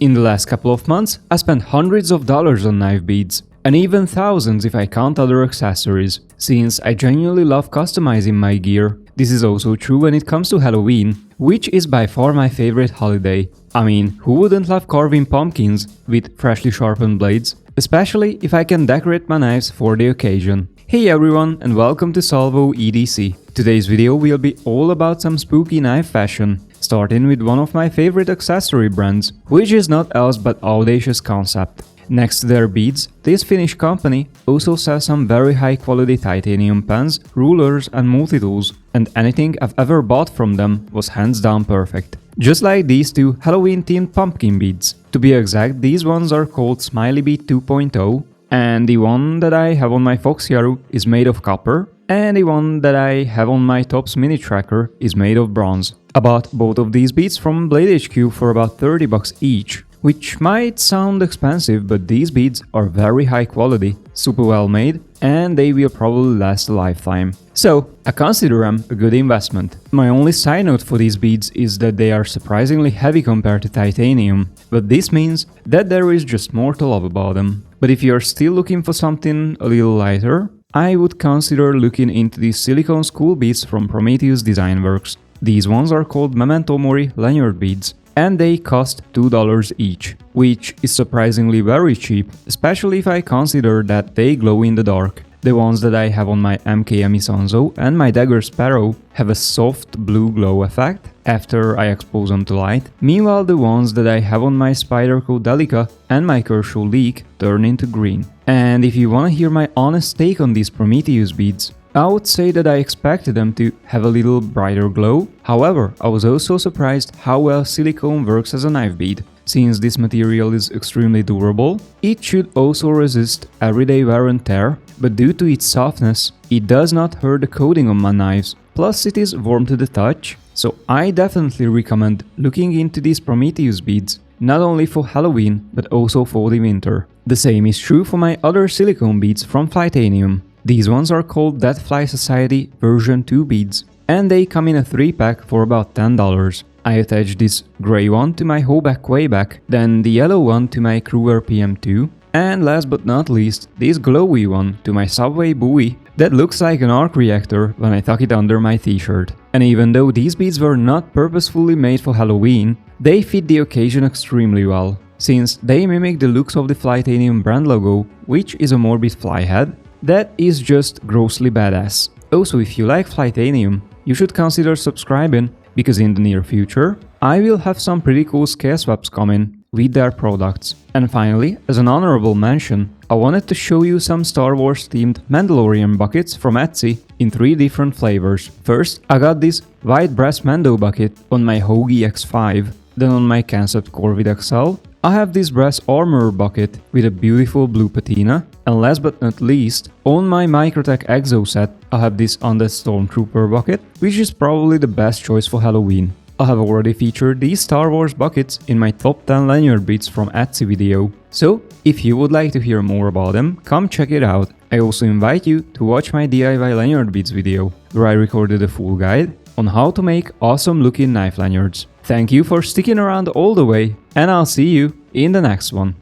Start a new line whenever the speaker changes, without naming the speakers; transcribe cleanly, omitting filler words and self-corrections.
In the last couple of months, I spent hundreds of dollars on knife beads, and even thousands if I count other accessories, since I genuinely love customizing my gear. This is also true when it comes to Halloween, which is by far my favorite holiday. I mean, who wouldn't love carving pumpkins with freshly sharpened blades? Especially if I can decorate my knives for the occasion. Hey everyone, and welcome to Salvo EDC. Today's video will be all about some spooky knife fashion, starting with one of my favorite accessory brands, which is not else but Audacious Concept. Next to their beads, this Finnish company also sells some very high quality titanium pens, rulers and multi-tools, and anything I've ever bought from them was hands down perfect. Just like these two Halloween themed pumpkin beads. To be exact, these ones are called Smiley Bead 2.0, and the one that I have on my Fox Yaru is made of copper, and the one that I have on my Tops mini tracker is made of bronze. I bought both of these beads from Blade HQ for about $30 each, which might sound expensive, but these beads are very high quality, super well made, and they will probably last a lifetime. So, I consider them a good investment. My only side note for these beads is that they are surprisingly heavy compared to titanium, but this means that there is just more to love about them. But if you are still looking for something a little lighter, I would consider looking into these silicone school beads from Prometheus Design Werx. These ones are called Memento Mori Lanyard Beads, and they cost $2 each, which is surprisingly very cheap, especially if I consider that they glow in the dark. The ones that I have on my MKM Isonzo and my Dagger Sparrow have a soft blue glow effect after I expose them to light. Meanwhile, the ones that I have on my Spyderco Delica and my Kershaw Leak turn into green. And if you wanna hear my honest take on these Prometheus beads, I would say that I expected them to have a little brighter glow. However, I was also surprised how well silicone works as a knife bead. Since this material is extremely durable, it should also resist everyday wear and tear, but due to its softness, it does not hurt the coating on my knives. Plus it is warm to the touch, so I definitely recommend looking into these Prometheus beads, not only for Halloween, but also for the winter. The same is true for my other silicone beads from Flytanium. These ones are called Dead Fly Society version 2 beads, and they come in a 3-pack for about $10. I attached this grey one to my Hoback Quayback, then the yellow one to my Kruger PM2, and last but not least, this glowy one to my Subway buoy that looks like an arc reactor when I tuck it under my t-shirt. And even though these beads were not purposefully made for Halloween, they fit the occasion extremely well, since they mimic the looks of the Flytanium brand logo, which is a morbid fly head that is just grossly badass. Also, if you like Flytanium, you should consider subscribing, because in the near future, I will have some pretty cool scale swaps coming with their products. And finally, as an honorable mention, I wanted to show you some Star Wars themed Mandalorian buckets from Etsy in 3 different flavors. First, I got this white brass Mando bucket on my Hoagie X5, then on my Concept Corvid XL, I have this brass armor bucket with a beautiful blue patina, and last but not least, on my Microtech Exo set, I have this Undead Stormtrooper bucket, which is probably the best choice for Halloween. I have already featured these Star Wars buckets in my top 10 lanyard beads from Etsy video, so if you would like to hear more about them, come check it out. I also invite you to watch my DIY lanyard beads video, where I recorded a full guide on how to make awesome looking knife lanyards. Thank you for sticking around all the way, and I'll see you in the next one.